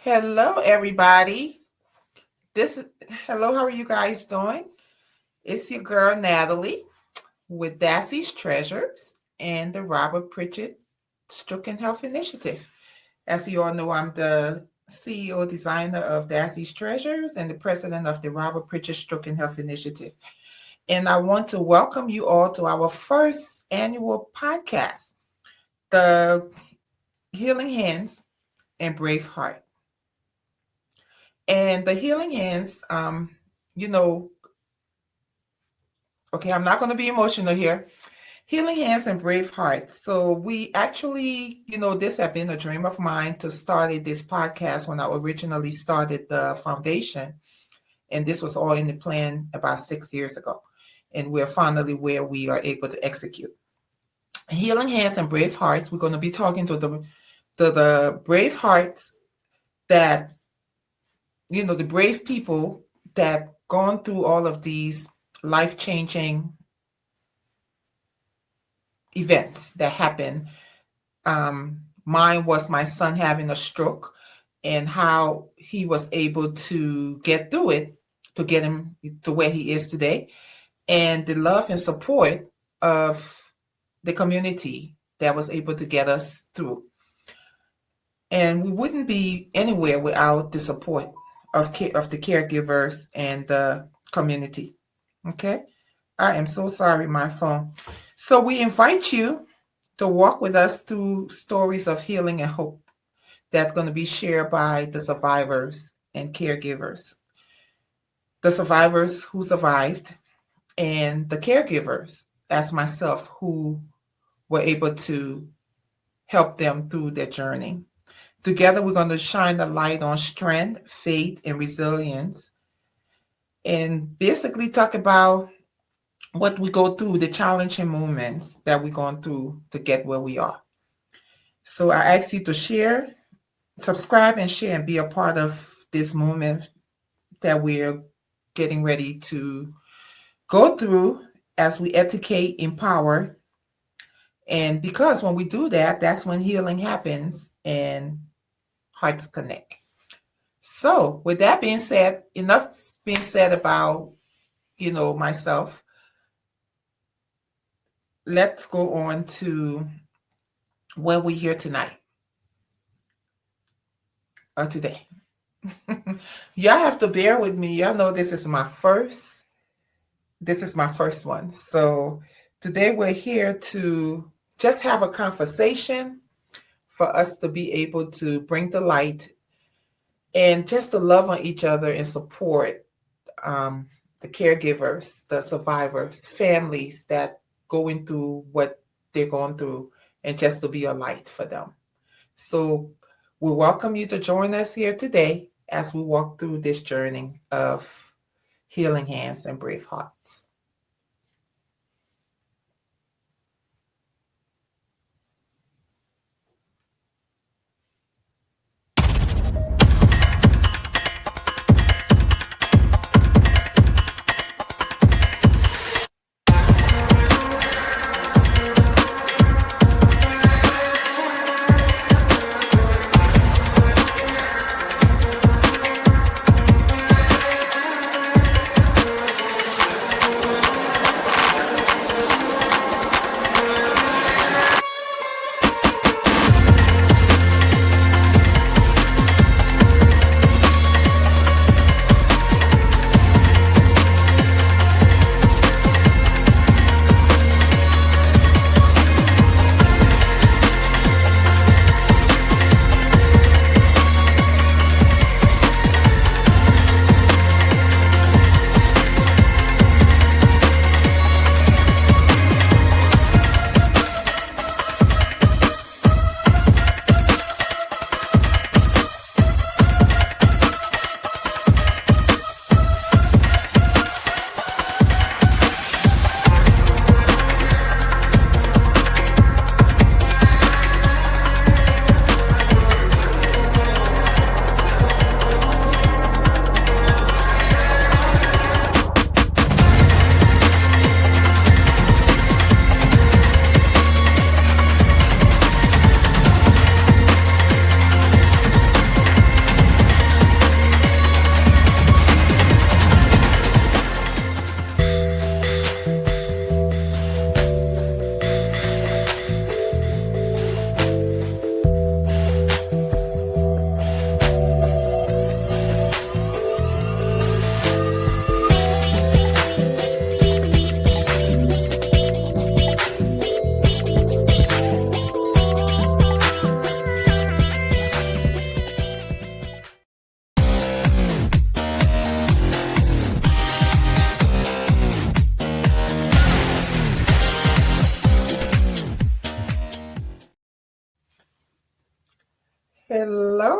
Hello, everybody. This is Hello. How are you guys doing? It's your girl Natalie with Daisy's Treasures and the Robert Pritchard Stroke Heart Initiative. As you all know, I'm the CEO designer of Daisy's Treasures and the president of the Robert Pritchard Stroke Heart Initiative. And I want to welcome you all to our first annual podcast, the Healing Hands and Brave Heart. And the Healing Hands, you know, okay, I'm not going to be emotional here. Healing Hands and Brave Heart. So we actually, this had been a dream of mine to start this podcast when I originally started the foundation. And this was all in the plan about 6 years ago. And we're finally where we are able to execute. Healing Hands and Brave Hearts, we're going to be talking to the brave hearts that, the brave people that gone through all of these life-changing events that happen. Mine was my son having a stroke and how he was able to get through it to get him to where he is today, and the love and support of the community that was able to get us through. And we wouldn't be anywhere without the support of the caregivers and the community. Okay. I am so sorry, my phone. So we invite you to walk with us through stories of healing and hope that's going to be shared by the survivors and caregivers. The survivors who survived and the caregivers, as myself, who were able to help them through their journey. Together, we're going to shine a light on strength, faith, and resilience, and basically talk about what we go through, the challenging moments that we're going through to get where we are. So I ask you to share, subscribe, and share, and be a part of this moment that we're getting ready to go through as we educate, empower. And because when we do that, that's when healing happens and hearts connect. So with that being said, enough being said about, myself. Let's go on to where we're here tonight or today. Y'all have to bear with me. Y'all know this is my first one. So today we're here to just have a conversation for us to be able to bring the light and just to love on each other and support the caregivers, the survivors, families that going through what they're going through, and just to be a light for them. So we welcome you to join us here today as we walk through this journey of healing hands and brave hearts.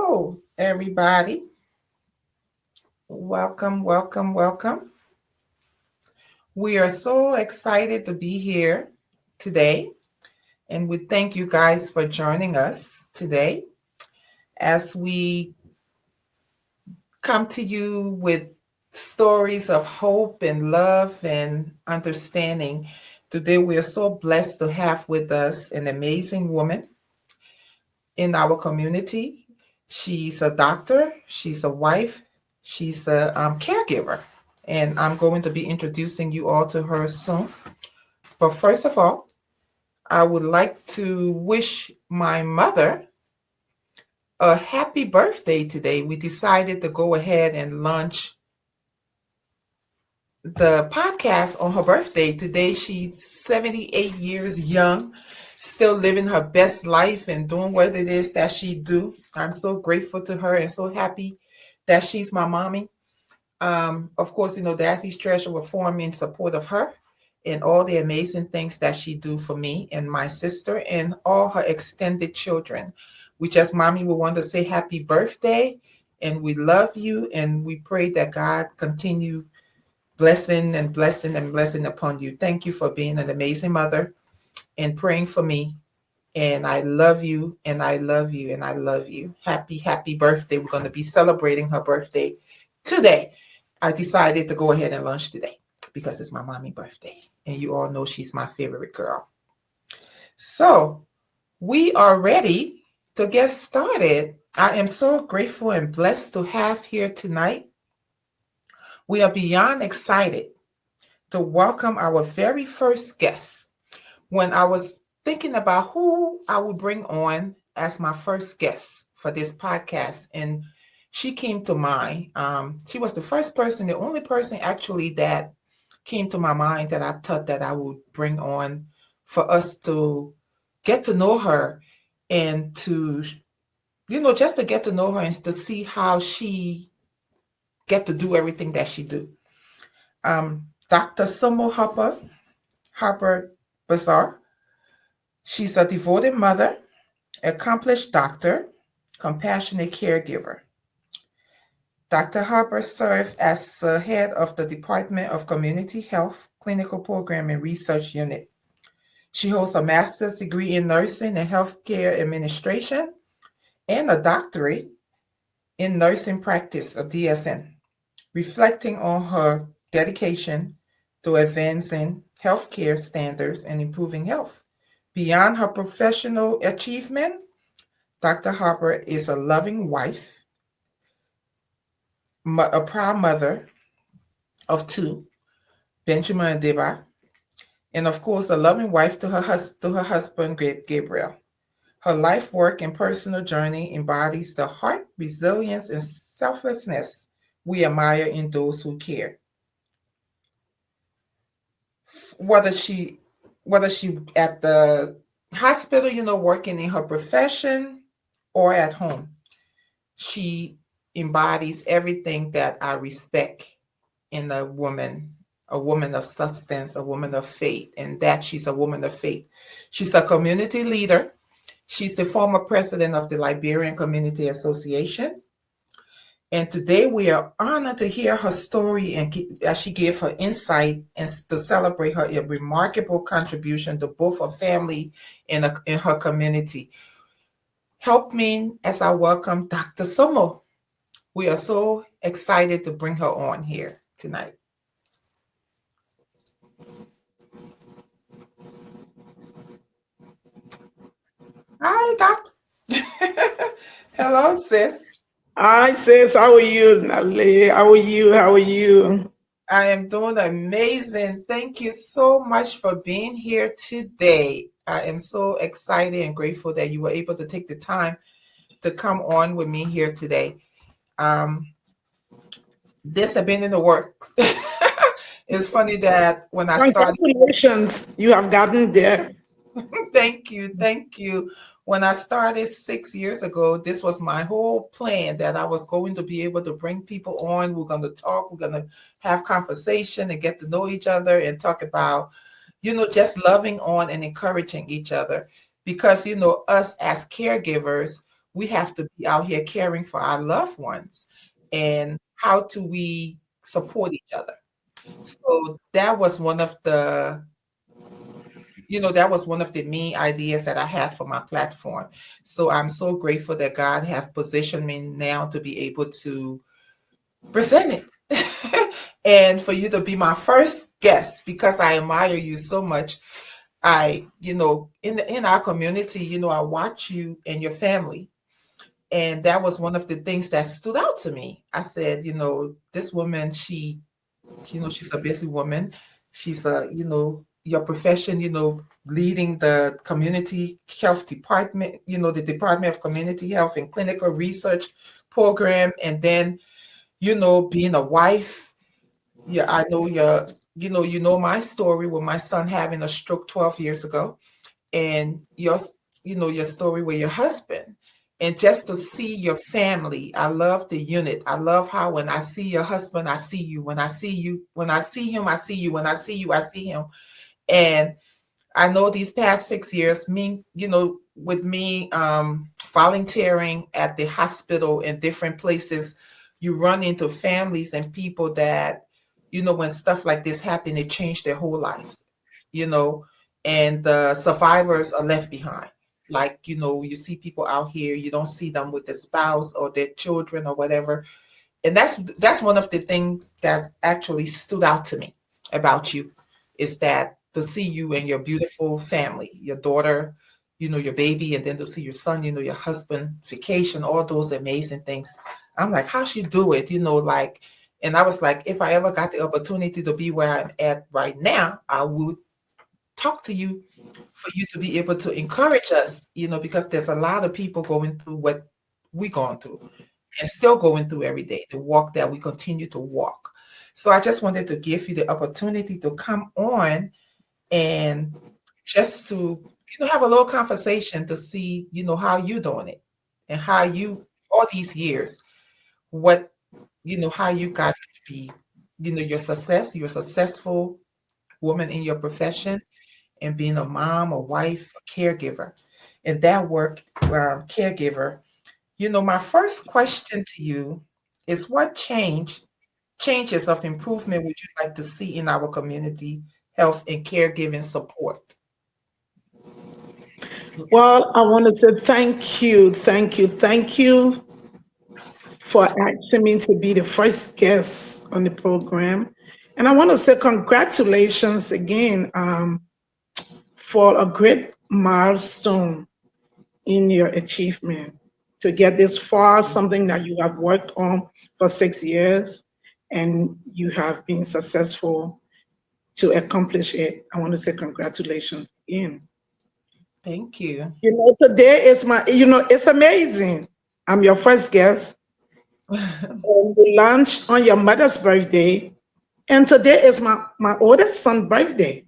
Hello, everybody. Welcome, welcome, welcome. We are so excited to be here today, and we thank you guys for joining us today as we come to you with stories of hope and love and understanding. Today, we are so blessed to have with us an amazing woman in our community. She's a doctor, she's a wife, she's a caregiver, and I'm going to be introducing you all to her soon. But first of all, I would like to wish my mother a happy birthday today. We decided to go ahead and launch the podcast on her birthday. Today, she's 78 years young, still living her best life and doing what it is that she do. I'm so grateful to her and so happy that she's my mommy. Of course, Daisy's Treasure will form in support of her and all the amazing things that she do for me and my sister and all her extended children. We just, mommy, we want to say happy birthday and we love you and we pray that God continue blessing and blessing and blessing upon you. Thank you for being an amazing mother and praying for me. And I love you and I love you and I love you. Happy, happy birthday. We're going to be celebrating her birthday today. I decided to go ahead and lunch today because it's my mommy birthday. And you all know she's my favorite girl. So we are ready to get started. I am so grateful and blessed to have here tonight. We are beyond excited to welcome our very first guest. When I was thinking about who I would bring on as my first guest for this podcast, and she came to mind. She was the first person, the only person actually that came to my mind that I thought that I would bring on for us to get to know her and to, just to get to know her and to see how she get to do everything that she do. Dr. Somo Hubbard-Barsir. She's a devoted mother, accomplished doctor, compassionate caregiver. Dr. Hubbard served as the head of the Department of Community Health Clinical Program and Research Unit. She holds a master's degree in nursing and healthcare administration and a doctorate in nursing practice, a DSN, reflecting on her dedication to advancing healthcare standards and improving health. Beyond her professional achievement, Dr. Hubbard is a loving wife, a proud mother of two, Benjamin and Deba, and of course, a loving wife to her husband, Gabriel. Her life, work, and personal journey embodies the heart, resilience, and selflessness we admire in those who care. Whether she at the hospital, working in her profession, or at home, she embodies everything that I respect in a woman of substance, a woman of faith, and that she's a woman of faith. She's a community leader. She's the former president of the Liberian Community Association. And today we are honored to hear her story and as she gave her insight and to celebrate her remarkable contribution to both her family and in her community. Help me as I welcome Dr. Somo. We are so excited to bring her on here tonight. Hi, Doctor. Hello, sis. Hi, sis. How are you, Natalie? How are you? How are you? I am doing amazing. Thank you so much for being here today. I am so excited and grateful that you were able to take the time to come on with me here today. This has been in the works. It's funny that when I started, Congratulations. You have gotten there. thank you, thank you. When I started 6 years ago, this was my whole plan that I was going to be able to bring people on. We're going to talk, we're going to have conversation and get to know each other and talk about, just loving on and encouraging each other. Because, us as caregivers, we have to be out here caring for our loved ones. And how do we support each other? So that was one of the, that was one of the main ideas that I had for my platform. So I'm so grateful that God have positioned me now to be able to present it. And for you to be my first guest, because I admire you so much. In our community, I watch you and your family. And that was one of the things that stood out to me. I said, this woman, she's a busy woman. She's your profession, leading the community health department, the Department of Community Health and Clinical Research program. And then, being a wife. Yeah, I know my story with my son having a stroke 12 years ago, and your story with your husband. And just to see your family, I love the unit. I love how when I see your husband, I see you. When I see you, when I see him, I see you. When I see you, I see him. And I know these past 6 years, with me volunteering at the hospital in different places, you run into families and people that, when stuff like this happen, it changed their whole lives, you know, and the survivors are left behind. Like, you see people out here, you don't see them with their spouse or their children or whatever. And that's one of the things that actually stood out to me about you, is that to see you and your beautiful family, your daughter, your baby, and then to see your son, your husband, vacation, all those amazing things. I'm like, how she do it? Like, and I was like, if I ever got the opportunity to be where I'm at right now, I would talk to you for you to be able to encourage us, because there's a lot of people going through what we're going through and still going through every day, the walk that we continue to walk. So I just wanted to give you the opportunity to come on and just to, have a little conversation to see, how you doing it and how you, all these years, what, how you got to be, your success, you're a successful woman in your profession and being a mom, a wife, a caregiver. And that work, caregiver, my first question to you is, what changes of improvement would you like to see in our community health and caregiving support? Well, I want to say thank you for asking me to be the first guest on the program. And I want to say congratulations again for a great milestone in your achievement to get this far, something that you have worked on for 6 years and you have been successful to accomplish it. I want to say congratulations again. Thank you. Today is it's amazing. I'm your first guest. And we launched on your mother's birthday. And today is my oldest son's birthday.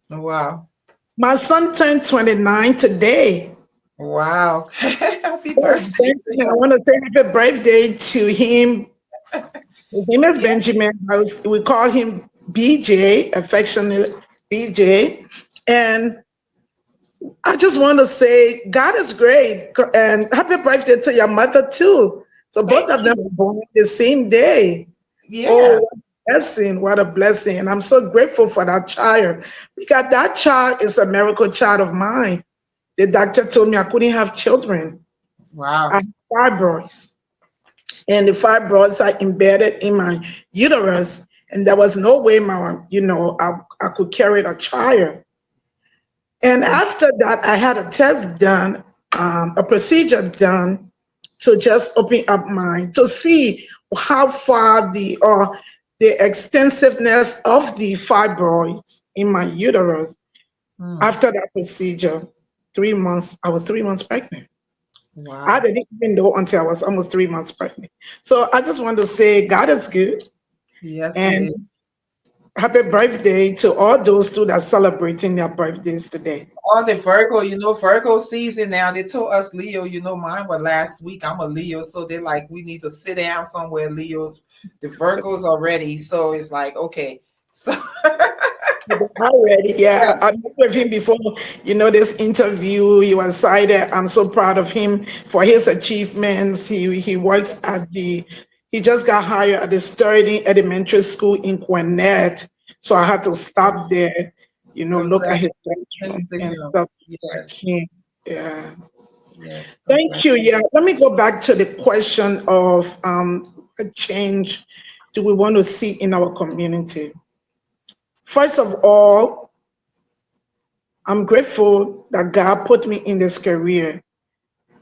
Wow. My son turned 29 today. Wow. Happy Yes, birthday to Benjamin, I him. want to say happy birthday to him. His name is Yeah. Benjamin. We call him BJ, affectionately BJ. And I just want to say God is great. And happy birthday to your mother, too. So both Thank of them you. were born the same day. Oh, Yeah. what a blessing. What a blessing. And I'm so grateful for that child because that child is a miracle child of mine. The doctor told me I couldn't have children. I Wow. have fibroids, and the fibroids are embedded in my uterus, and there was no way I could carry a child. And Mm, after that, I had a test done, a procedure done to just open up to see how far the extensiveness of the fibroids in my uterus. mm. After that procedure, 3 months, I was 3 months pregnant. I Wow. didn't even know until I was almost 3 months pregnant. So I just want to say God is good Yes, he and is. happy birthday to all those two that are celebrating their birthdays today. On the Virgo, Virgo season now. They told us Leo, mine was last week. I'm a Leo, so they're like, we need to sit down somewhere. Leos, the Virgos are ready. So it's like, okay. So Already, Yeah, yeah. I met with him before, this interview. He was cited. I'm so proud of him for his achievements. He works at he just got hired at the Sterling Elementary School in Gwinnett. So I had to stop there, look at his congratulations classroom to and him. stuff like Yes, him. Yeah. yes, Thank you. Yeah. congratulations. Let me go back to the question of a change do we want to see in our community? First of all, I'm grateful that God put me in this career.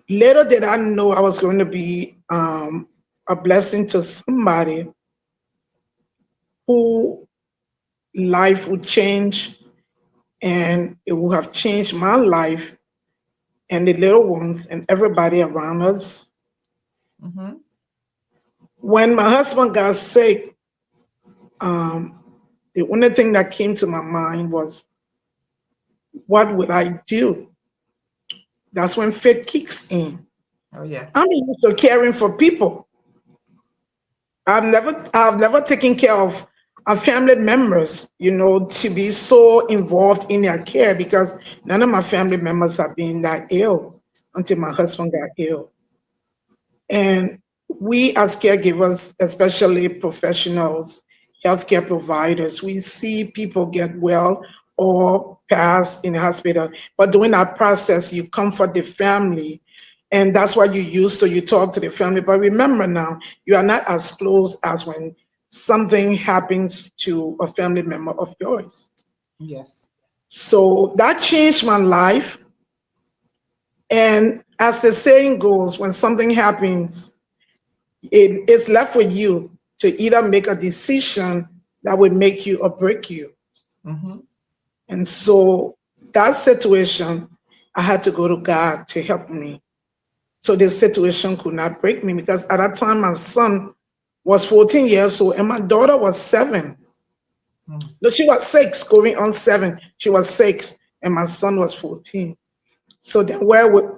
Little did I know I was going to be a blessing to somebody who life would change, and it would have changed my life and the little ones and everybody around us. Mm-hmm. When my husband got sick, um, the only thing that came to my mind was, what would I do? That's when faith kicks in. Oh yeah. I'm used to caring for people. I've never taken care of family members, to be so involved in their care because none of my family members have been that ill until my husband got ill. And we as caregivers, especially professionals, healthcare providers, we see people get well or pass in the hospital. But during that process, you comfort the family. And that's what you use. So you talk to the family. But remember now, you are not as close as when something happens to a family member of yours. Yes. So that changed my life. And as the saying goes, when something happens, it's left with you to either make a decision that would make you or break you. Mm-hmm. And so that situation, I had to go to God to help me. So this situation could not break me because at that time my son was 14 years old and my daughter was 7. Mm. No, she was 6, going on 7. She was 6 and my son was 14. So then where would,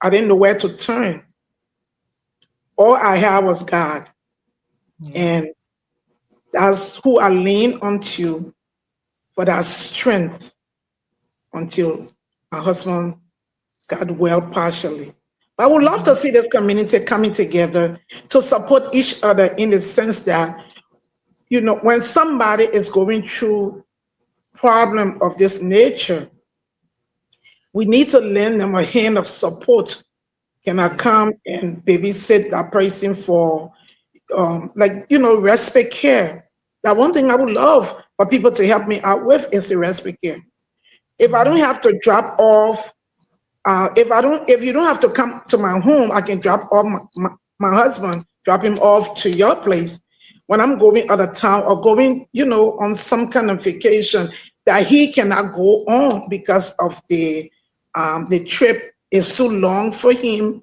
I didn't know where to turn. All I had was God. Yeah. And that's who I lean onto for that strength until my husband got well partially. I would love to Mm-hmm. see this community coming together to support each other in the sense that, when somebody is going through problem of this nature, we need to lend them a hand of support. Can I Yeah. come and babysit that person for, respite care? That one thing I would love for people to help me out with is the respite care. If I don't Mm-hmm. have to drop off, if you don't have to come to my home, I can drop off my husband, drop him off to your place when I'm going out of town or going, on some kind of vacation that he cannot go on because of the trip is too long for him.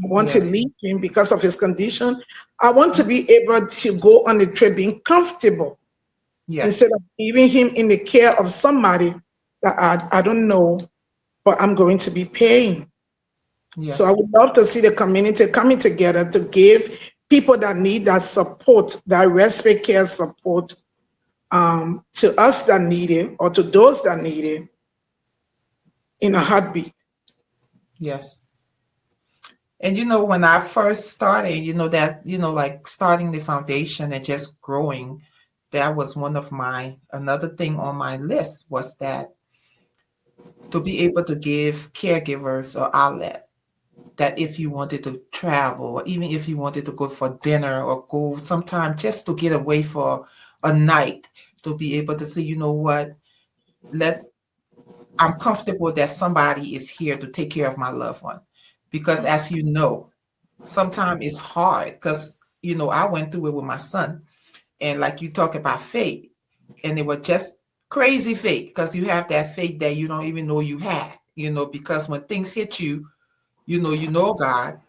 I want to Yes. leave him because of his condition. I want to be able to go on the trip being comfortable instead Yes. of leaving him in the care of somebody that I don't know, but I'm going to be paying. So I Yes. would love to see the community coming together to give people that need that support, that respite care support, to us that need it or to those that need it in a heartbeat. Yes. And when I first started, that, like starting the foundation and just growing, that was one of another thing on my list was that to be able to give caregivers an outlet, that if you wanted to travel, or even if you wanted to go for dinner or go sometime just to get away for a night, to be able to say, you know what, let I'm comfortable that somebody is here to take care of my loved one. Because as you know, sometimes it's hard because I went through it with my son. And like you talk about faith, and it was just crazy faith because you have that faith that you don't even know you had, because when things hit you, you know God,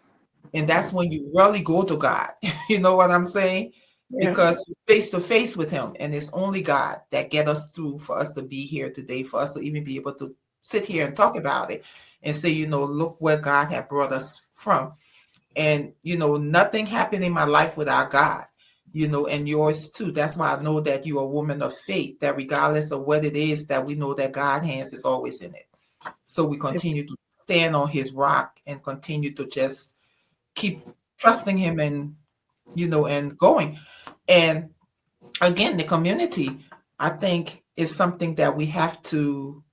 and that's when you really go to God. You know what I'm saying? Yeah, Because you're face to face with him, and it's only God that get us through for us to be here today, for us to even be able to sit here and talk about it and say, look where God had brought us from. And nothing happened in my life without God. and yours too. That's why I know that you're a woman of faith, that regardless of what it is, that we know that God's hands is always in it. So we continue to stand on his rock and continue to just keep trusting him and going. And again, the community, I think, is something that we have to,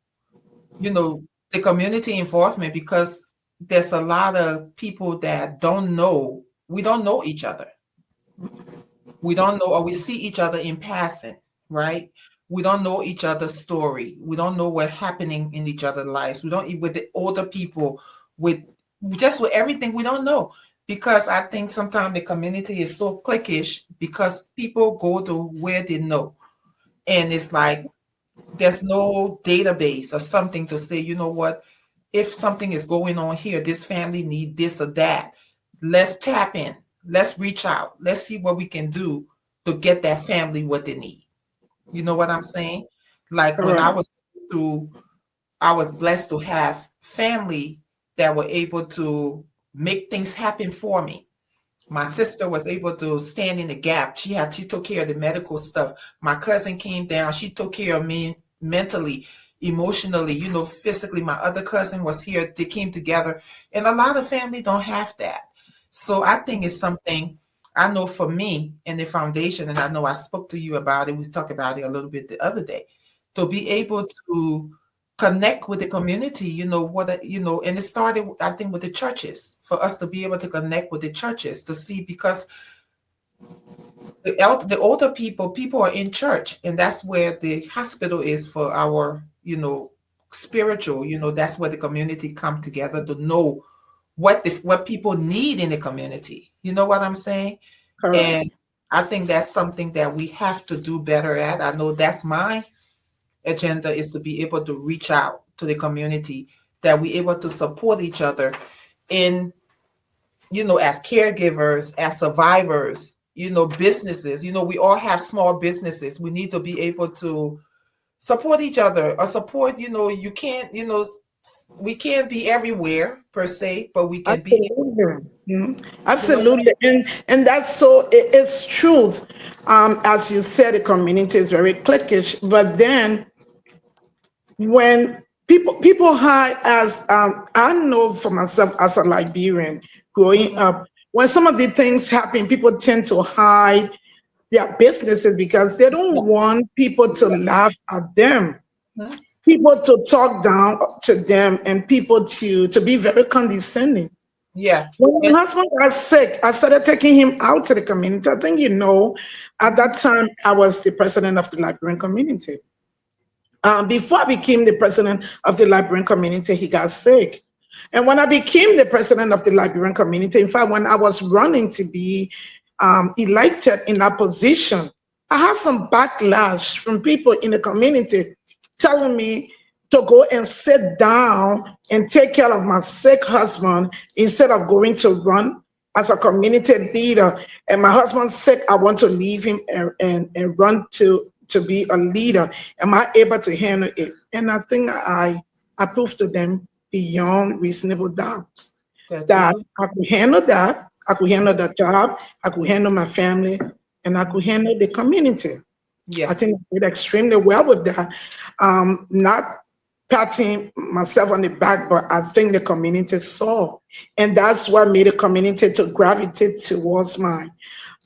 the community involvement, because there's a lot of people that we don't know each other. We don't know, or we see each other in passing, right? We don't know each other's story. We don't know what's happening in each other's lives. We don't, with the older people, with just with everything, we don't know. Because I think sometimes the community is so cliquish because people go to where they know. And it's like there's no database or something to say, you know what, if something is going on here, this family need this or that. Let's tap in. Let's reach out. Let's see what we can do to get that family what they need. You know what I'm saying? Like when I Correct. was through, I was blessed to have family that were able to make things happen for me. My sister was able to stand in the gap. She took care of the medical stuff. My cousin came down. She took care of me mentally, emotionally, physically. My other cousin was here. They came together. And a lot of family don't have that. So I think it's something I know for me in the foundation, and I know I spoke to you about it. We talked about it a little bit the other day, to be able to connect with the community, and it started, I think, with the churches, for us to be able to connect with the churches to see, because the older people are in church, and that's where the hospital is for our, spiritual, that's where the community come together to know what people need in the community. You know what I'm saying? Correct. And I think that's something that we have to do better at. I know that's my agenda, is to be able to reach out to the community, that we able to support each other in, as caregivers, as survivors, businesses, we all have small businesses. We need to be able to support each other, or support, you can't, we can't be everywhere per se, but we can be, Absolutely. Mhm. you know what Absolutely. And that's so, it's truth. As you said, the community is very cliquish, but then when people hide, as I know for myself as a Liberian growing Mhm. up, when some of the things happen, people tend to hide their businesses because they don't Yeah, want people to laugh at them, mhm. people to talk down to them, and people to be very condescending. Yeah. When And my husband got sick, I started taking him out to the community. I think at mhm. that time I was the president of the Liberian community. Before I became the president of the Liberian community, he got sick. And when I became the president of the Liberian community, in fact, when I was running to be elected in that position, I had some backlash from people in the community telling me to go and sit down and take care of my sick husband instead of going to run as a community leader. And my husband's sick, I want to leave him and run to be a leader. Am I able to handle it? And I think I proved to them beyond reasonable doubts that you that could. I could handle that. I could handle the job. I could handle my family, and I could handle the community. I Yes. think I did extremely well with that. Not patting myself on the back, but I think the community saw, and that's what made the community to gravitate towards my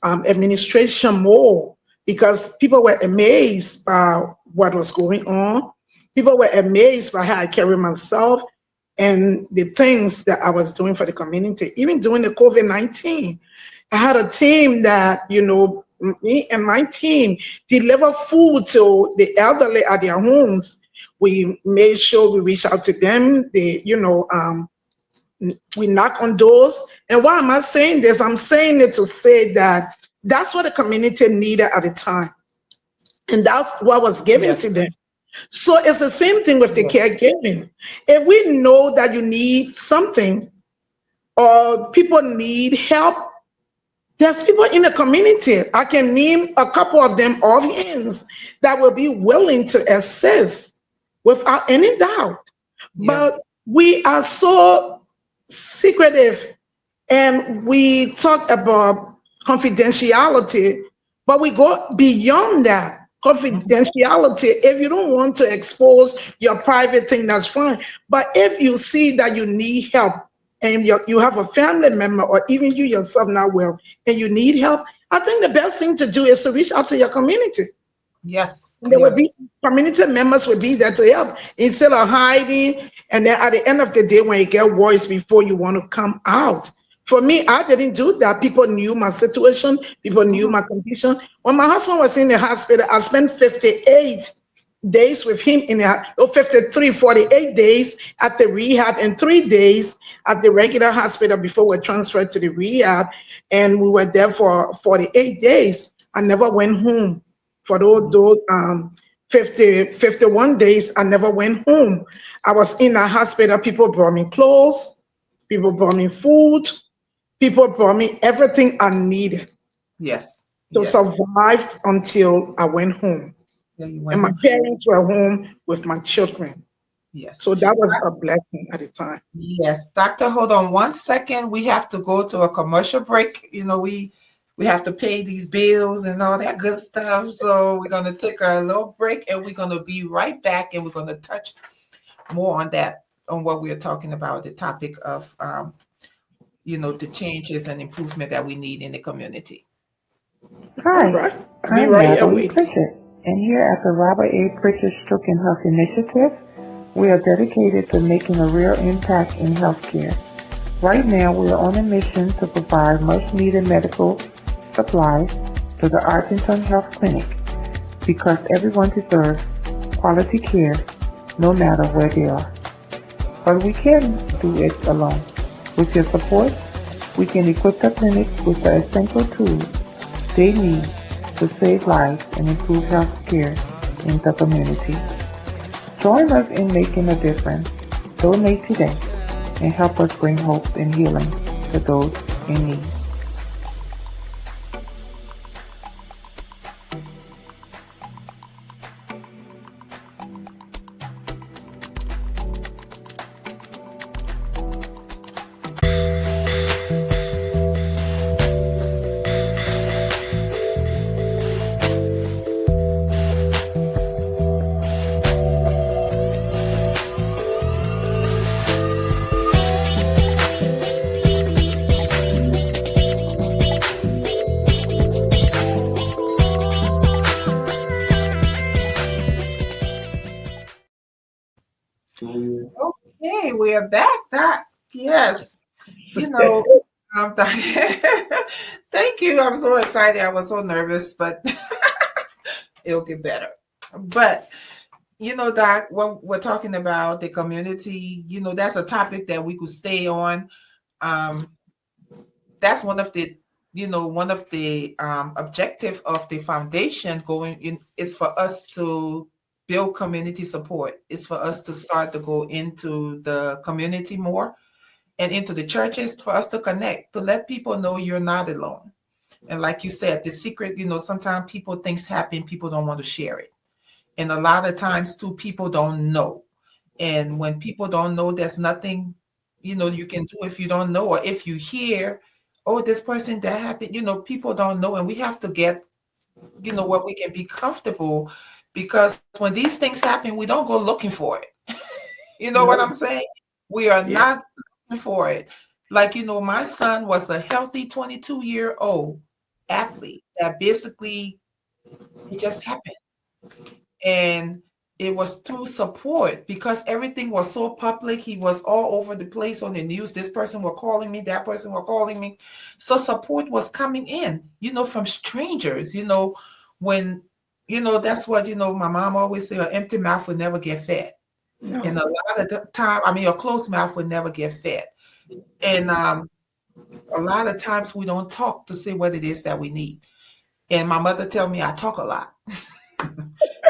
administration more, because people were amazed by what was going on. People were amazed by how I carry myself and the things that I was doing for the community. Even during the COVID-19, I had a team that, me and my team deliver food to the elderly at their homes. We made sure we reach out to them. We knock on doors. And why am I saying this? I'm saying it to say that that's what the community needed at the time. And that's what was given to Yes. them. So it's the same thing with the Yes. caregiving. If we know that you need something or people need help, there's people in the community. I can name a couple of them offhands that will be willing to assist without any doubt. But Yes. we are so secretive, and we talk about confidentiality. But we go beyond that. Mhm. Confidentiality, if you don't want to expose your private thing, that's fine. But if you see that you need help and you have a family member or even you yourself not well and you need help, I think the best thing to do is to reach out to your community. Yes, And there will be yes. community members will be there to help instead of hiding. And then at the end of the day, when you get worse before you want to come out. For me, I didn't do that. People knew my situation, people knew Mhm. my condition. When my husband was in the hospital, I spent 58 days with him in the 53, 48 days at the rehab and 3 days at the regular hospital before we were transferred to the rehab. And we were there for 48 days. I never went home for those 51 days. I never went home. I was in a hospital. People brought me clothes, people brought me food, people brought me everything I needed Yes, to yes. survive until I went home. Yeah, you And went my home. parents were home with my children. Yes. So that was a blessing at the time. Yes, doctor, hold on 1 second. We have to go to a commercial break. We have to pay these bills and all that good stuff. So we're gonna take a little break and we're gonna be right back and we're gonna touch more on that, on what we are talking about, the topic of the changes and improvement that we need in the community. All Hi, right. I'll be I'm right here Natalie waiting. Pritchard, and here at the Robert A. Pritchard Stroke Heart Initiative, we are dedicated to making a real impact in healthcare. Right now, we are on a mission to provide much-needed medical supplies to the Arlington Health Clinic because everyone deserves quality care no matter where they are. But we can't do it alone. With your support, we can equip the clinic with the essential tools they need to save lives and improve health care in the community. Join us in making a difference. Donate today and help us bring hope and healing to those in need. Okay, we are back. Yes, you know, Doc, thank you. I'm so excited. I was so nervous, but it'll get better. But Doc, when we're talking about the community, that's a topic that we could stay on. Um, that's one of the objective of the foundation going in is for us to build community support. It's for us to start to go into the community more and into the churches for us to connect, to let people know you're not alone. And like you said, the secret, sometimes things happen, people don't want to share it. And a lot of times too, people don't know. And when people don't know, there's nothing, you can do if you don't know, or if you hear, oh, this person that happened, people don't know. And we have to get, where we can be comfortable because when these things happen, we don't go looking for it. You know what I'm No. saying? We are Yeah. not looking for it. Like, my son was a healthy 22-year-old athlete that basically it just happened. And it was through support because everything was so public. He was all over the place on the news. This person was calling me, that person was calling me. So support was coming in, from strangers, when, that's what, my mom always say, an empty mouth would never get fed. And No. a lot of the time, I mean, a closed mouth would never get fed. And a lot of times we don't talk to say what it is that we need. And my mother tell me I talk a lot.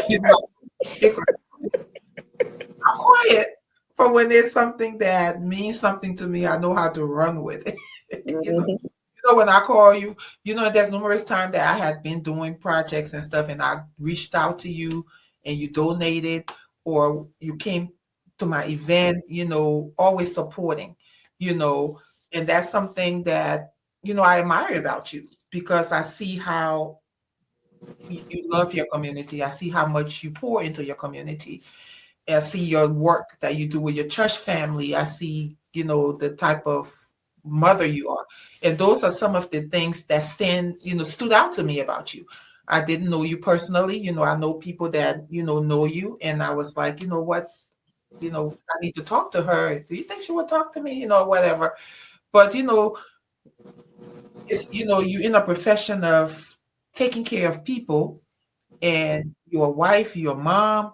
you know, it's I'm quiet, but when there's something that means something to me, I know how to run with it. you know, Mhm. when I call you, there's numerous times that I had been doing projects and stuff, and I reached out to you, and you donated, or you came to my event. Always supporting. You know, and that's something that I admire about you because I see how you love your community. I see how much you pour into your community. I see your work that you do with your church family. I see, the type of mother you are. And those are some of the things that stood out to me about you. I didn't know you personally. I know people that, know you. And I was like, you know what? I need to talk to her. Do you think she would talk to me? Whatever. But, it's, you're in a profession of taking care of people, and your wife, your mom,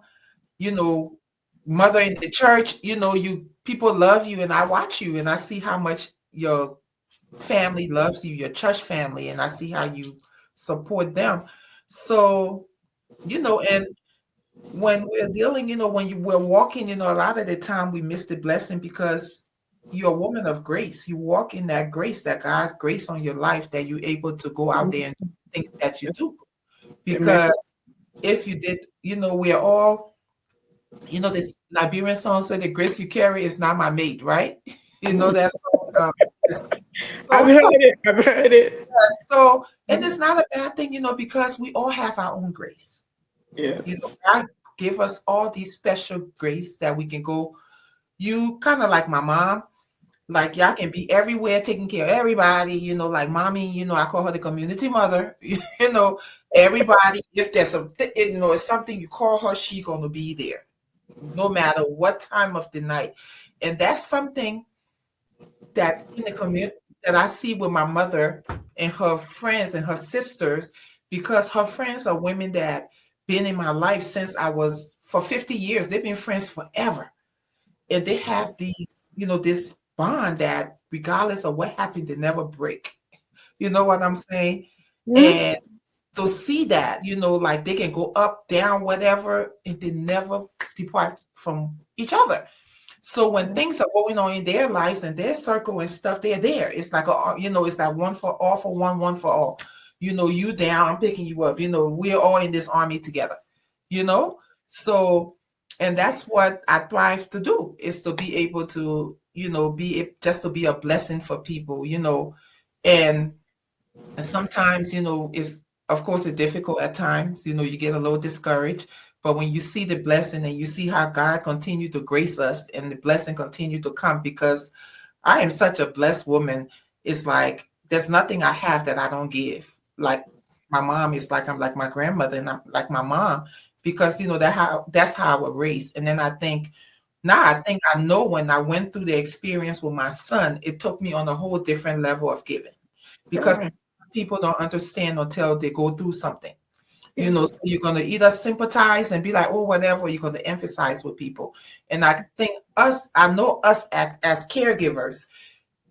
you know, mother in the church, you people love you, and I watch you and I see how much your family loves you, your church family, and I see how you support them. So, and when we're dealing, when we're walking, a lot of the time we miss the blessing because you're a woman of grace. You walk in that grace, that God grace on your life, that you're able to go out there and do things that you do. Amen. Because if you did, we're all, this Liberian song said, "The grace you carry is not my mate," right? That song. Yes. I've So, heard it. I've heard it. and it's not a bad thing, because we all have our own grace. Yes. God give us all these special grace that we can go. You kind of like my mom, like y'all can be everywhere taking care of everybody, like mommy, I call her the community mother, everybody, if there's it's something you call her, she gonna be there, no matter what time of the night. And that's something that in the community that I see with my mother and her friends and her sisters, because her friends are women that been in my life since I was for 50 years. They've been friends forever. And they have this bond that regardless of what happened, they never break. You know what I'm saying? Mhm. And to see that, like they can go up, down, whatever, and they never depart from each other. So when things are going on in their lives and their circle and stuff, they're there. It's like it's like one for all for one, one for all. You down, I'm picking you up. We're all in this army together. You know, so and that's what I thrive to do, is to be able to just to be a blessing for people. And sometimes, it's of course it's difficult at times, you get a little discouraged, but when you see the blessing and you see how God continue to grace us and the blessing continue to come, because I am such a blessed woman. It's like there's nothing I have that I don't give. Like my mom is like I'm like my grandmother, and I'm like my mom, because that's how I was raised. And then I think I know when I went through the experience with my son, it took me on a whole different level of giving, because Correct. people don't understand until they go through something. Yes. So you're going to either sympathize and be like, oh, whatever, you're going to emphasize with people. And I know us as caregivers,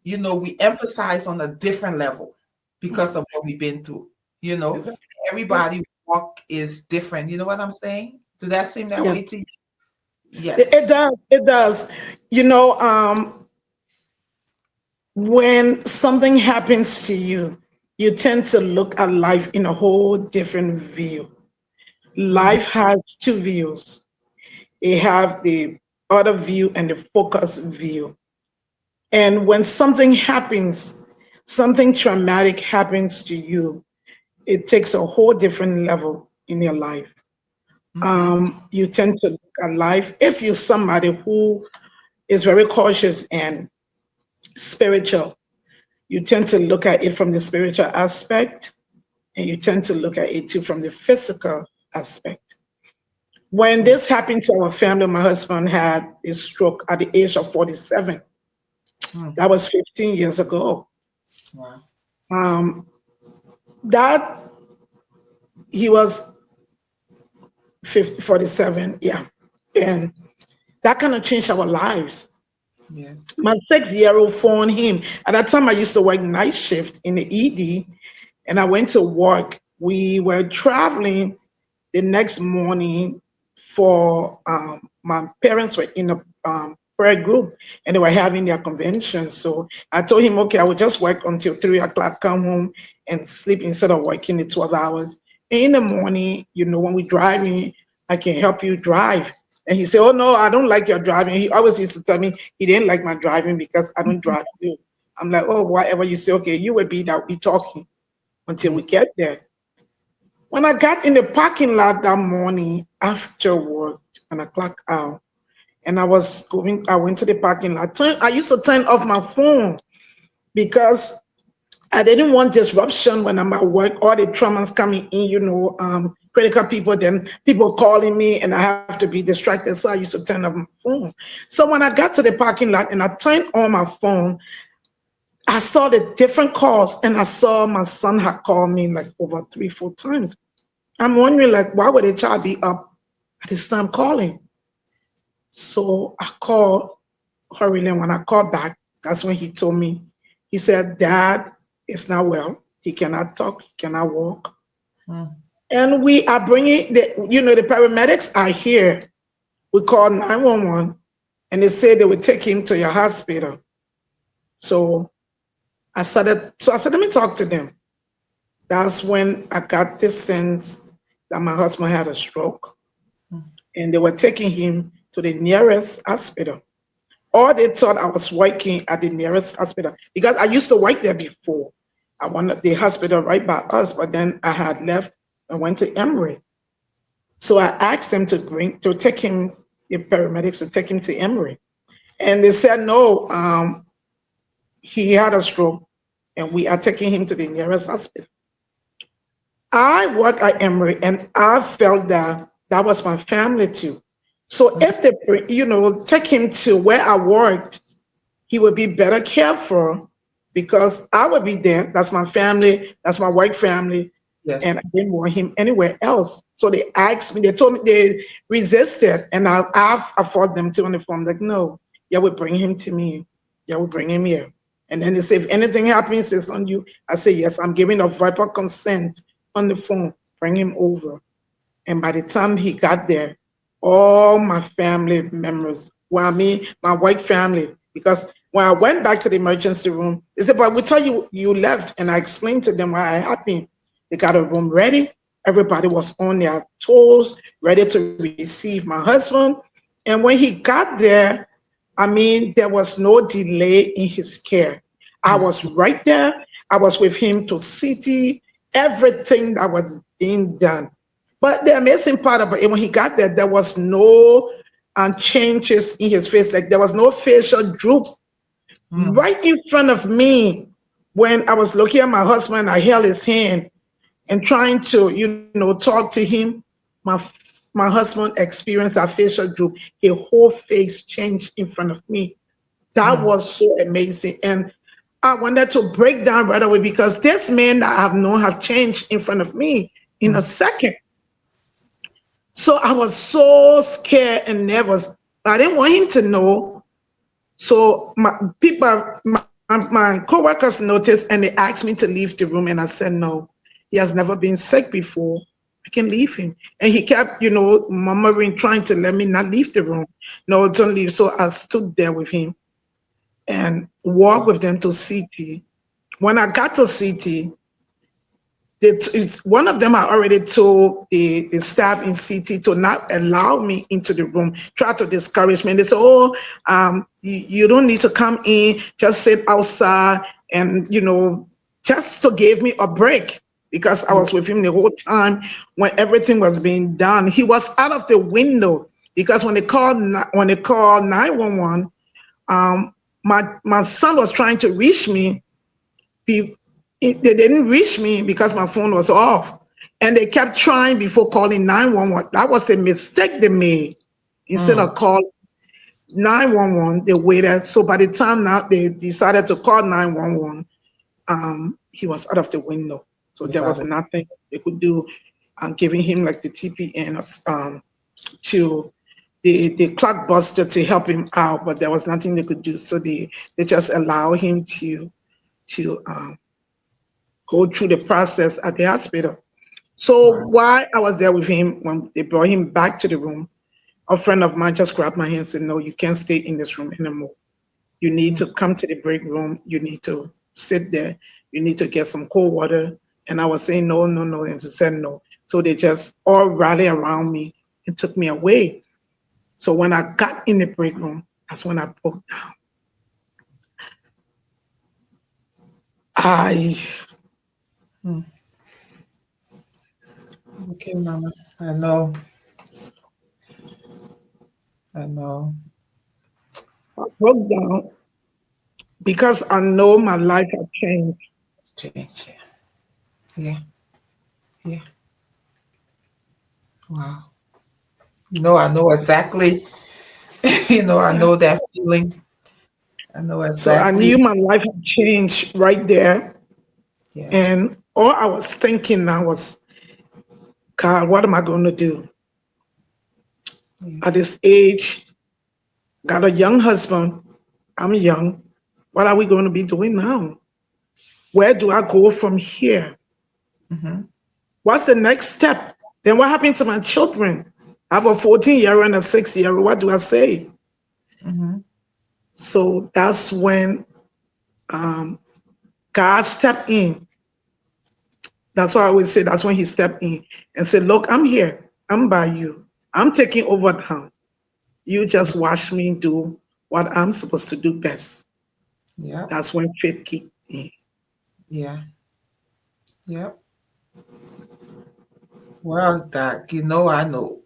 we emphasize on a different level because of what we've been through. You know, Exactly. Yes. Everybody walk is different. You know what I'm saying? Do that seem that Yes. way to you? It, Yes. it does. It does. You know, when something happens to you, you tend to look at life in a whole different view. Hmm. Life has two views. It have the other view and the focus view. And when something happens, something traumatic happens to you, it takes a whole different level in your life. Hmm. You tend to look at life, if you're somebody who is very cautious and spiritual, you tend to look at it from the spiritual aspect, and you tend to look at it too from the physical aspect. When Yeah. this happened to our family, my husband had a stroke at the age of 47. Mm. That was 15 years ago. Wow. Um, that he was 47, yeah. And that kind of changed our lives. Yes. My 6-year-old phoned him. At that time, I used to work night shift in the ED, and I went to work. We were traveling the next morning for my parents were in a prayer group, and they were having their convention. So I told him, okay, I will just work until 3 o'clock, come home and sleep instead of working the 12 hours. And in the morning, when we're driving, I can help you drive. And he said, oh no, I don't like your driving. He always used to tell me he didn't like my driving because I don't drive good. I'm like, oh, whatever you say, okay, you will be that we talking until Yeah. we get there. When I got in the parking lot that morning after work, and I clocked out, and I went to the parking lot. I used to turn off my phone because I didn't want disruption when I'm at work, all the traumas coming in, critical people, then people calling me and I have to be distracted. So I used to turn off my phone. So when I got to the parking lot and I turned on my phone, I saw the different calls and I saw my son had called me like over 3, 4 times. I'm wondering like, why would a child be up at this time calling? So I called hurriedly, and when I called back, that's when he told me, he said, Dad is not well. He cannot talk, he cannot walk. Mm. And we are bringing the paramedics are here. We called 911 and they said they would take him to your hospital. So I said, let me talk to them. That's when I got this sense that my husband had a stroke and they were taking him to the nearest hospital. Or they thought I was working at the nearest hospital because I used to work there before. I wanted the hospital right by us, but then I had left and went to Emory. So I asked them to take him, the paramedics to take him to Emory. And they said, no, he had a stroke and we are taking him to the nearest hospital. I work at Emory and I felt that was my family too. So if they, take him to where I worked, he would be better cared for because I would be there. That's my family. That's my work family. And Yes. I didn't want him anywhere else. So they asked me, they told me they resisted. And I've afforded them to on the phone. Like, no, yeah, we bring him to me. Yeah, we bring him here. And then they say, if anything happens, it's on you. I say, yes, I'm giving a verbal consent on the phone. Bring him over. And by the time he got there, all my family members, well, me, my white family, because when I went back to the emergency room, they said, but we tell you left. And I explained to them why it happened. They got a room ready. Everybody was on their toes, ready to receive my husband. And when he got there, there was no delay in his care. I Yes. was right there. I was with him to CT, everything that was being done. But the amazing part about it, when he got there, there was no changes in his face. Like there was no facial droop Mm. right in front of me. When I was looking at my husband, I held his hand and trying to, talk to him. My my husband experienced a facial droop. His whole face changed in front of me. That Mm. was so amazing. And I wanted to break down right away because this man that I have known have changed in front of me in a Mm. second. So I was so scared and nervous. I didn't want him to know. So my coworkers noticed and they asked me to leave the room, and I said no. He has never been sick before. I can leave him. And he kept, murmuring, trying to let me not leave the room. No, don't leave. So I stood there with him and walked Wow. with them to CT. When I got to CT, one of them had already told the staff in CT to not allow me into the room, try to discourage me. And they said, oh, you don't need to come in, just sit outside and, just to give me a break because I Yeah. was with him the whole time when everything was being done. He was out of the window because when they called 911, my son was trying to reach me. They didn't reach me because my phone was off. And they kept trying before calling 911. That was the mistake they made. Instead Mm. of calling 911, they waited. So by the time now they decided to call 911, he was out of the window. So It's there was out. nothing they could do. Giving him like the TPN to the clock buster to help him out, but there was nothing they could do. So they just allow him to go through the process at the hospital. So Wow. while I was there with him, when they brought him back to the room, a friend of mine just grabbed my hand and said, no, you can't stay in this room anymore. You need Mm. to come to the break room. You need to sit there. You need to get some cold water. And I was saying, no, no, no. And they said, no. So they just all rallied around me and took me away. So when I got in the break room, that's when I broke down. I Mm. Okay, Mama. I know. I know. I broke down because I know my life had changed. Change. Yeah. Yeah. Yeah. Wow. I know exactly. I Yeah. know that feeling. I know So I exactly. knew my life had changed right there. Yes. And all I was thinking now was, God, what am I going to do Yeah. at this age? Got a young husband. I'm young. What are we going to be doing now? Where do I go from here? Mm-hmm. What's the next step? Then what happened to my children? I have a 14-year-old and a 6-year-old. What do I say? Mm-hmm. So that's when God stepped in. That's why I always say that's when he stepped in and said, look, I'm here. I'm by you. I'm taking over now. You just watch me do what I'm supposed to do best. Yeah. That's when faith kicked in. Yeah. Yeah. Well, Doc, I know.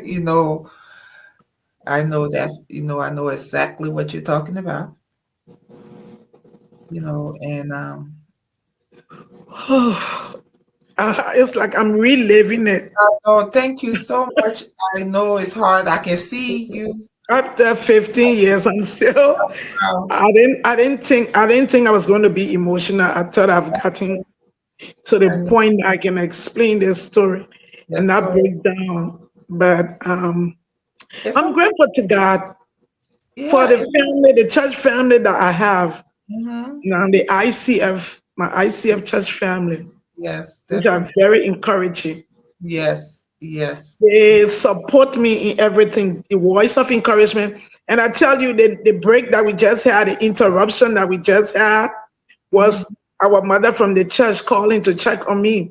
you know, I know that, I know exactly what you're talking about, and It's like I'm reliving it. oh, thank you so much. I know it's hard. I can see you. After 15 years, I'm still. Wow. I didn't think I was going to be emotional. I thought I've gotten to the I know point I can explain this story that and not story. break down. But It's I'm okay. grateful to God for Yeah. the family, the church family that I have Mm-hmm. now, the ICF, my ICF church family, Yes, which are definitely. very encouraging. Yes. Yes. They support me in everything, the voice of encouragement. And I tell you, the break that we just had, the interruption that we just had, was Mm-hmm. our mother from the church calling to check on me.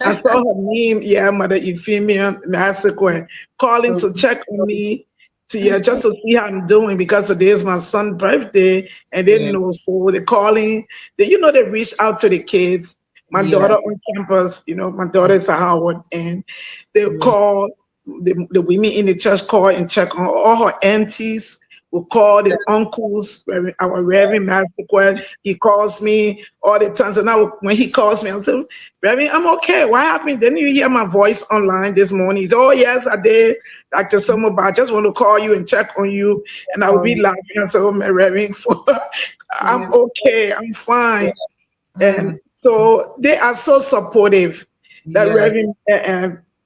I saw her name, yeah, Mother Euphemia Massacre, calling to check on me to, yeah, just to see how I'm doing because today is my son's birthday and they Yeah. know. So they're calling, they reach out to the kids. My daughter Yes. on campus, my daughter is at Howard, and they Yes. call the women in the church call and check on all her aunties. Will call the uncles, our Reverend Master. He calls me all the time. So now when he calls me, I say, Reverend, I'm okay. What happened? Didn't you hear my voice online this morning? He said, oh, yes, I did. Dr. Somo, but I just want to call you and check on you. And I will Oh, be laughing. I said, oh, my Reverend, I'm yes. okay. I'm Yeah. fine. And Mm. so they are so supportive. That Yes.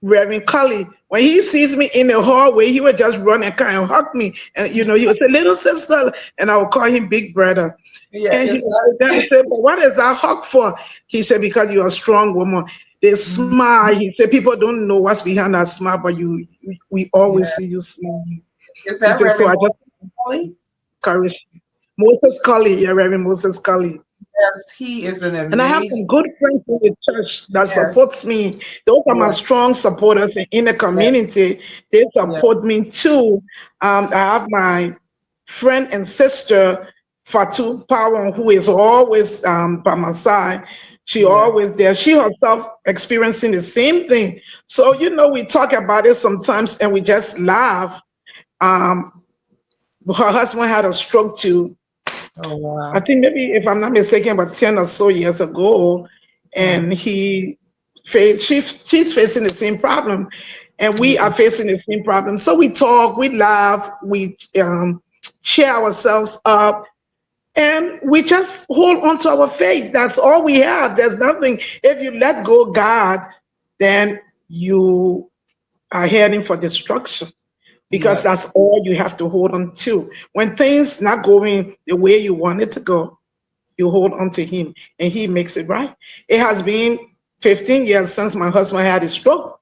Reverend Cully, when he sees me in the hallway, he would just run and kind of hug me. And, he would say, little sister. And I would call him big brother. Yeah. And he It's would say, I said, but what is that hug for? He said, because you're a strong woman. They like, smile. He said, people don't know what's behind that smile, but we yeah. always see you smiling. Is He that said, so Reverend I just Molly? encourage you. Moses Cully, yeah, Reverend Moses Cully. Yes, he is an And I have amazing. some good friends in the church that Yes. supports me. Those are my Yes. strong supporters in the Yes. community. They Yes. support me too. I have my friend and sister, Fatu Power, who is always by my side. She Yes. always there. She herself experiencing the same thing. So, we talk about it sometimes and we just laugh. Um, Her husband had a stroke too. Oh, I wow. think maybe if I'm not mistaken, about 10 or so years ago, Wow. and she's facing the same problem, and we are Yeah. facing the same problem. So we talk, we laugh, we cheer ourselves up, and we just hold on to our faith. That's all we have. There's nothing. If you let go God, then you are heading for destruction because Yes. that's all you have to hold on to. When things not going the way you want it to go, you hold on to him and he makes it right. It has been 15 years since my husband had a stroke.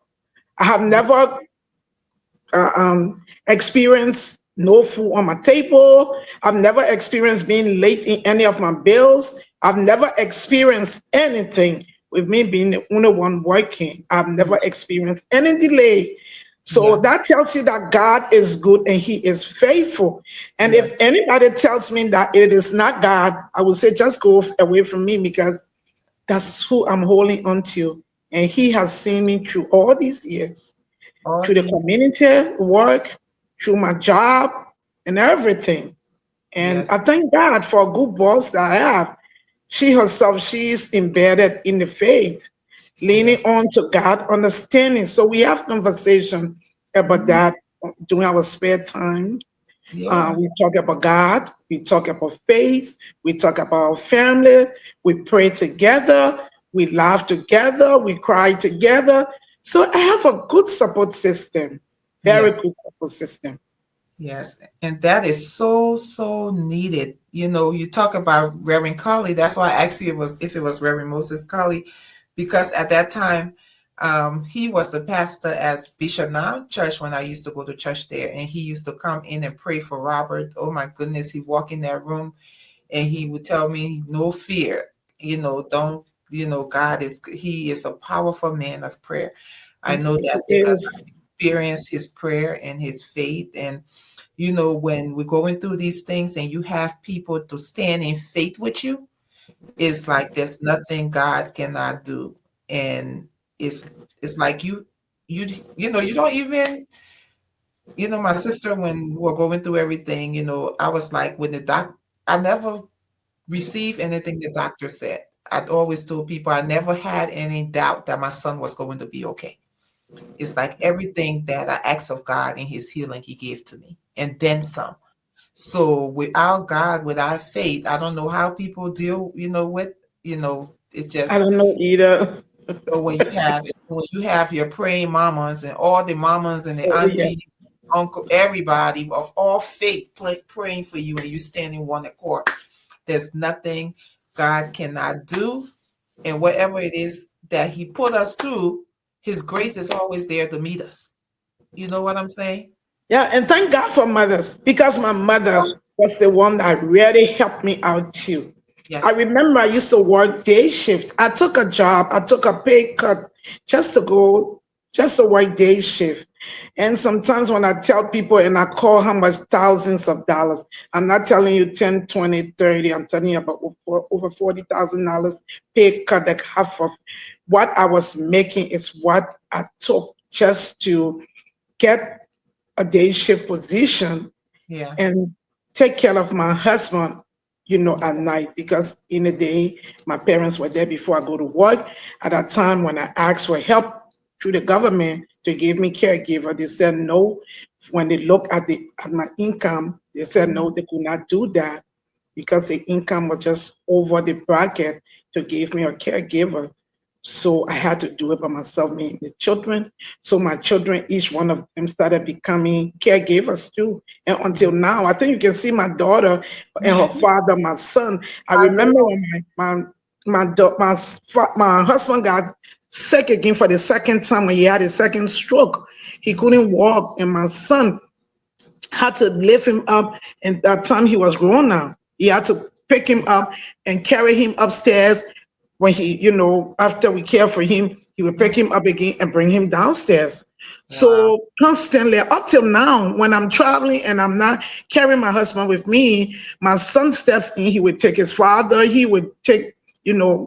I have Yeah. never experienced no food on my table. I've never experienced being late in any of my bills. I've never experienced anything with me being the only one working. I've never experienced any delay. So Yeah. that tells you that God is good and he is faithful. And if Yes. anybody tells me that it is not God, I would say just go away from me because that's who I'm holding on to. And he has seen me through all these years, All through the these, community work, through my job, and everything. And I yes, thank God for a good boss that I have. She herself, she's embedded in the faith, leaning yes. on to God, understanding. So we have conversation about Mhm. that during our spare time. Yeah, We talk about God, we talk about faith, we talk about our family, we pray together, we laugh together, we cry together. So I have a good support system, very yes. good support system. Yes, and that is so, so needed. You talk about Reverend Colley. That's why I asked you if it was Reverend Moses Colley, because at that time, he was the pastor at Bishop Now Church when I used to go to church there, and he used to come in and pray for Robert. Oh my goodness, he'd walk in that room and he would tell me, "No fear, don't, he is a powerful man of prayer." I know It that because is. I experienced his prayer and his faith, and when we're going through these things and you have people to stand in faith with you, it's like there's nothing God cannot do. And it's it's like you you don't even, my sister, when we were going through everything, I was like, when the I never received anything the doctor said. I'd always told people I never had any doubt that my son was going to be okay. It's like everything that I asked of God in his healing, he gave to me, and then some. So without God, without faith, I don't know how people deal, with, it I just, don't know either. when you have your praying mamas and all the mamas and the Oh, yeah. aunties, uncle, everybody of all faith praying for you, and you stand in one accord. There's nothing God cannot do. And whatever it is that he put us through, his grace is always there to meet us. You know what I'm saying? Yeah, and thank God for mothers because my mother was the one that really helped me out too. I Yes. remember I used to work day shift. I took a job, I took a pay cut just to go, just to work day shift. And sometimes when I tell people and I call how much thousands of dollars, I'm not telling you 10, 20, 30. I'm telling you about over $40,000 pay cut, like half of what I was making is what I took just to get a day shift position Yeah. and take care of my husband, at night because in the day my parents were there before I go to work. At that time when I asked for help through the government to give me caregiver, they said no. When they look at my income, they said no, Mhm. they could not do that because the income was just over the bracket to give me a caregiver. So I had to do it by myself, me and the children. So my children, each one of them started becoming caregivers too. And until now, I think you can see my daughter and her father, my son. I I remember do. when my husband got sick again for the second time when he had a second stroke. He couldn't walk, and my son had to lift him up. And that time he was grown now. He had to pick him up and carry him upstairs. When he, after we care for him, he would pick Mhm. him up again and bring him downstairs. Wow. So constantly, up till now, when I'm traveling and I'm not carrying my husband with me, my son steps in. He would take his father. He would take,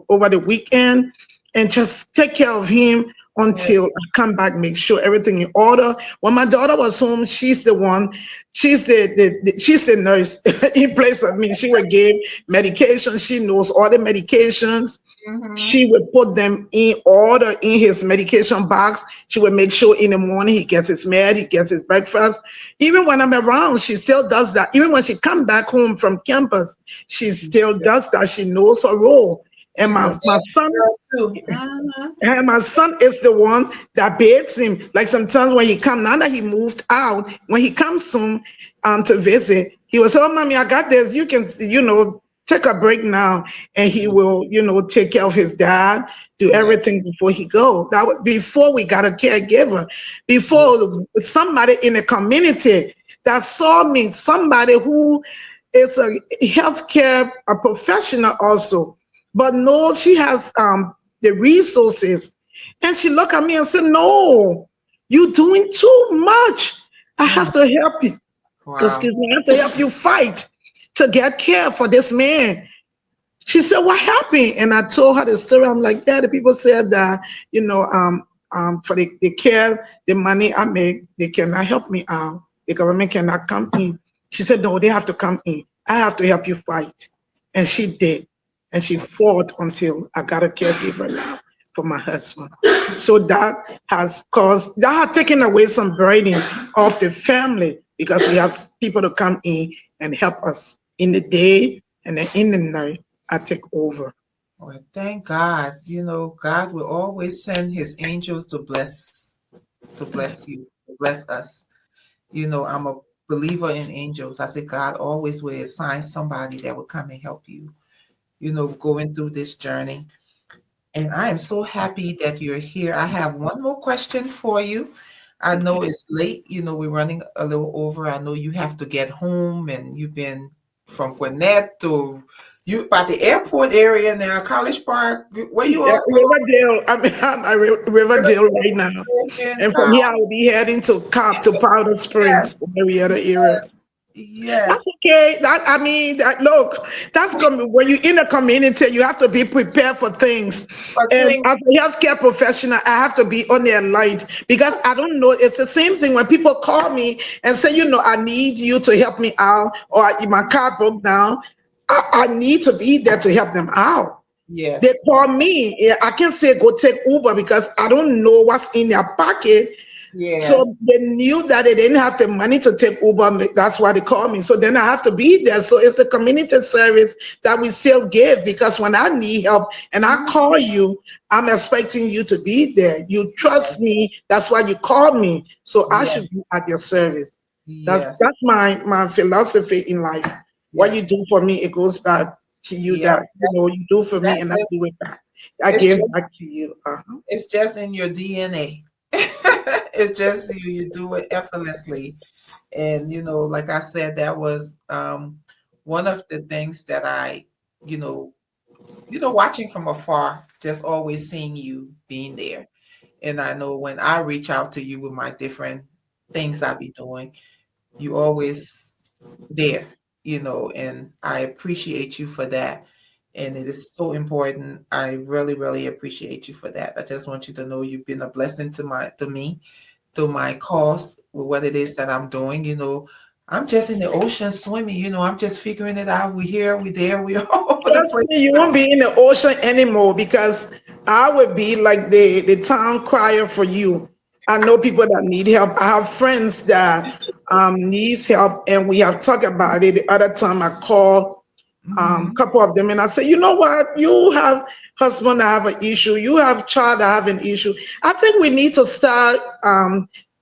over the weekend and just take care of him Yes. until I come back, make sure everything in order. When my daughter was home, she's the one, she's the nurse in place of me. She would give medication. She knows all the medications. Mhm. She would put them in order in his medication box. She would make sure in the morning he gets his med, he gets his breakfast. Even when I'm around, she still does that. Even when she come back home from campus, she still does that. She knows her role. And She's a my daddy's son, girl too. Mhm. and my son is the one that bathes him. Like sometimes when he come, now that he moved out, when he comes home to visit, he will say, "Oh, mommy, I got this. You can, take a break now." And he will, take care of his dad, do Yeah. everything before he go. That was before we got a caregiver, Yeah. before somebody in the community that saw me, somebody who is a healthcare a professional also, but no, she has the resources. And she looked at me and said, "No, you're doing too much. I Mm. have to help you. Wow. Excuse me, I have to help you fight to get care for this man." She said, "What happened?" And I told her the story. I'm like, "Yeah, the people said that, for the care, the money I make, they cannot help me out. The government cannot come in." She said, "No, they have to come in. I have to help you fight." And she did. And she fought until I got a caregiver now for my husband. So that had taken away some burden off the family because we have people to come in and help us in the day, and then in the night, I take over. Well, thank God. God will always send his angels to bless you, to bless us. I'm a believer in angels. I say God always will assign somebody that will come and help you, going through this journey. And I am so happy that you're here. I have one more question for you. I know it's late, we're running a little over. I know you have to get home and you've been from Gwinnett to you by the airport area now, College Park. Where you Yeah, all Riverdale. I'm at Riverdale right now. in And from town? here, I will be heading to Powder Yes, Springs, every other area. yes. That's okay. Look, that's coming. When you're in a community, you have to be prepared for things. I And think as a healthcare professional, I have to be on their light because I don't know. It's the same thing when people call me and say, I need you to help me out, or my car broke down. I need to be there to help them out. They yes, call me. Yeah, I can't say go take Uber because I don't know what's in their pocket. yeah, So they knew that they didn't have the money to take Uber. That's why they call me. So then I have to be there. So it's the community service that we still give because when I need help and I mhm, call you, I'm expecting you to be there. You trust yes, me. That's why you call me. So I should yes, be at your service. That's yes, that's my philosophy in life. What you yes, do for me, it goes back to you. yeah. That you do for That me, and I is, do it back. I it's give just back to you. it's just in your DNA. It's just you do it effortlessly. And like I said, that was one of the things that I, you know, watching from afar, just always seeing you being there. And I know when I reach out to you with my different things I be doing, you always there, and I appreciate you for that. And it is so important. I really, really appreciate you for that. I just want you to know you've been a blessing to me, to my cause, with what it is that I'm doing. I'm just in the ocean swimming, I'm just figuring it out. We here, we there, we all over the Trust me, place. you won't be in the ocean anymore because I would be like the town crier for you. I know people that need help. I have friends that needs help, and we have talked about it. The other time I called Hmm. couple of them and I say, you know what, you have husband that have an issue, you have child that have an issue. I think we need to start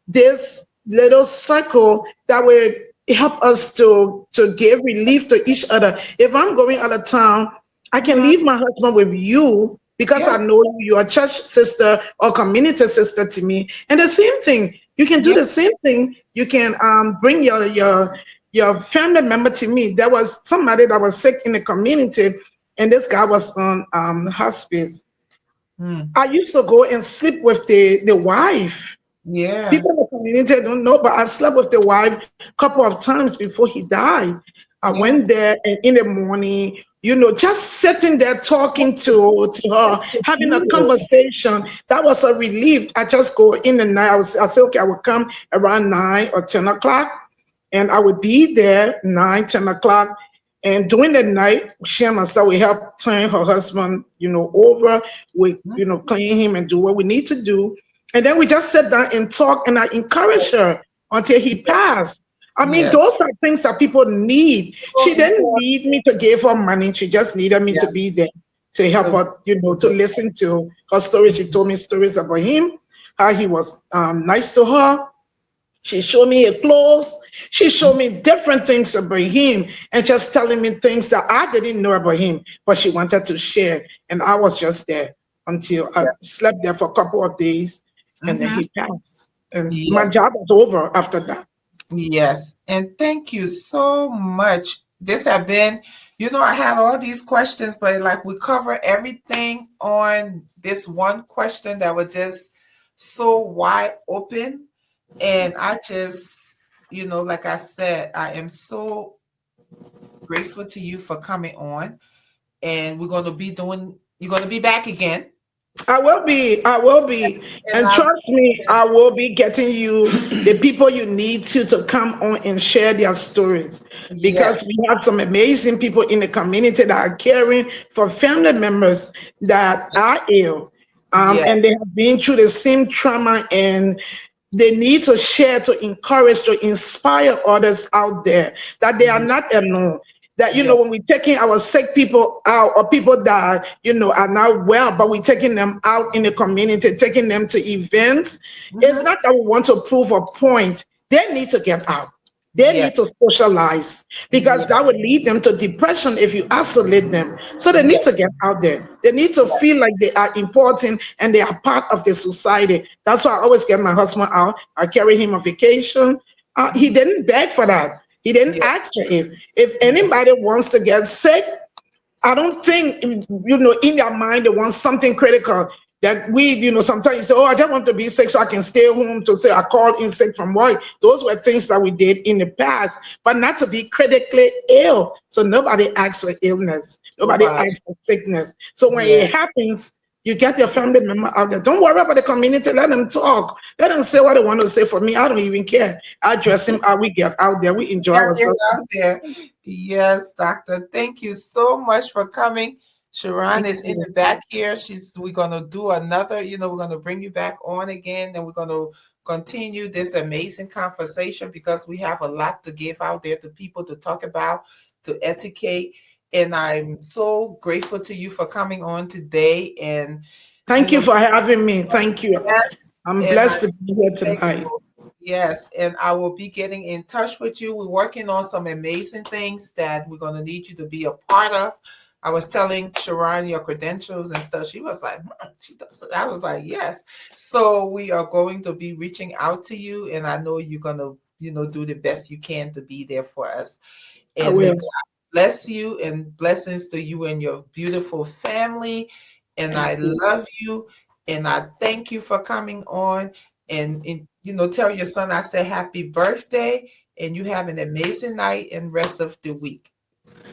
this little circle that will help us to give relief to each other. If I'm going out of town, I can Hmm. leave my husband with you because Yeah, I know you're a church sister or community sister to me. And the same thing, you can do yeah, the same thing. You can bring your family member to me. There was somebody that was sick in the community, and this guy was on hospice. mm, I used to go and sleep with the wife. yeah, People in the community don't know, but I slept with the wife a couple of times before he died. I yeah. went there, and in the morning, just sitting there talking to her, That's the having a beauty. conversation. That was a relief. I just go in the night. I said, okay, I would come around 9 or 10 o'clock, and I would be there 9, 10 o'clock. And during the night, she and myself, we help turn her husband, over. We, clean him and do what we need to do. And then we just sit down and talk, and I encourage Yes, her until he yes, passed. I mean, yes. those are things that people need. She So didn't important. need me to give her money. She just needed me Yeah. to be there to help So, her, to listen to her story. She told me stories about him, how he was nice to her. She showed me her clothes. She showed me different things about him and just telling me things that I didn't know about him, but she wanted to share. And I was just there until I yeah. slept there for a couple of days and then Hmm. he passed. And my Yes, job was over after that. yes. And thank you so much. This have been, I had all these questions, but like we cover everything on this one question that was just so wide open. And I just, like I said, I am so grateful to you for coming on. and you're going to be back again. I will be. I will be. And And trust me, I will be getting you the people you need to come on and share their stories. yes, Because we have some amazing people in the community that are caring for family members that are ill. And yes, they have been through the same trauma, and they need to share, to encourage, to inspire others out there that they are yes, not alone. That, yes, when we're taking our sick people out, or people that, are not well, but we're taking them out in the community, taking them to events, it's mhm, not that we want to prove a point. They need to get out. They yes, need to socialize, because yes, that would lead them to depression if you isolate them. So they need yes, to get out there. They need to yes, feel like they are important and they are part of the society. That's why I always get my husband out. I carry him on vacation. He didn't beg for that. He didn't yes, ask for it. If anybody wants to get sick, I don't think, in their mind, they want something critical that we, sometimes you say, oh, I just want to be sick so I can stay home, to say I called in sick from work. Those were things that we did in the past, but not to be critically ill. So nobody asks for illness. Nobody right, asks for sickness. So when yes, it happens, you get your family member out there. Don't worry about the community. Let them talk. Let them say what they want to say. For me, I don't even care. I dress him out. We get out there. We enjoy yeah, get ourselves. out there. Yes, doctor. Thank you so much for coming. Sharon Thank is in you. the back here. We're gonna do another, we're gonna bring you back on again, and we're gonna continue this amazing conversation, because we have a lot to give out there to people, to talk about, to educate. And I'm so grateful to you for coming on today. And you Thank you know, for having me. Thank you. yes, I'm and blessed to be here tonight. thankful. Yes, and I will be getting in touch with you. We're working on some amazing things that we're going to need you to be a part of. I was telling Sharon your credentials and stuff. She was like, she does it. I was like, yes. So we are going to be reaching out to you, and I know you're going to, do the best you can to be there for us. I And may will. God bless you, and blessings to you and your beautiful family. And Thank I you. love you, and I thank you for coming on. And tell your son I say happy birthday, and you have an amazing night and rest of the week.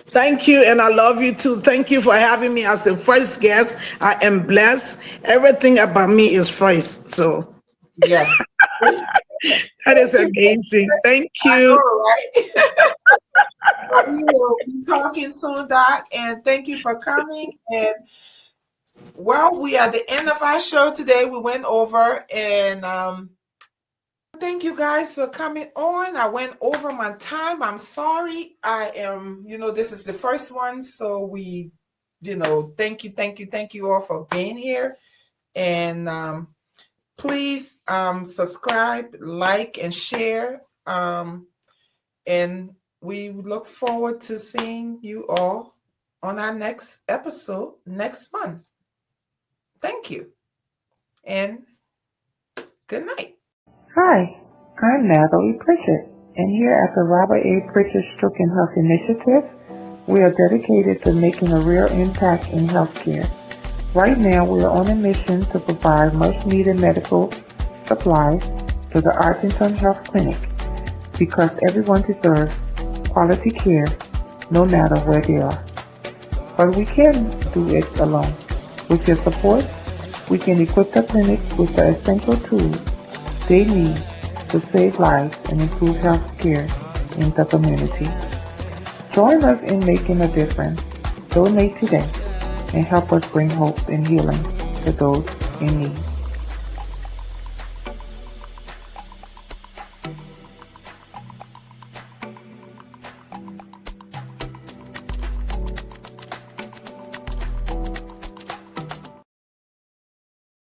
Thank you. And I love you too. Thank you for having me as the first guest. I am blessed. Everything about me is first. So Yes. that is Thank you. amazing. Thank I you. know, right? So we will be talking soon, Doc, and thank you for coming. And well, we are at the end of our show today. We went over, and thank you guys for coming on. I went over my time. I'm sorry. I am, this is the first one. So we, thank you all for being here. And please subscribe, like, and share. And we look forward to seeing you all on our next episode next month. Thank you. And good night. Hi, I'm Natalie Pritchard, and here at the Robert A. Pritchard Stroke and Heart Initiative, we are dedicated to making a real impact in healthcare. Right now, we are on a mission to provide much-needed medical supplies to the Arlington Health Clinic, because everyone deserves quality care no matter where they are. But we can't do it alone. With your support, we can equip the clinic with the essential tools they need to save lives and improve health care in the community. Join us in making a difference. Donate today and help us bring hope and healing to those in need.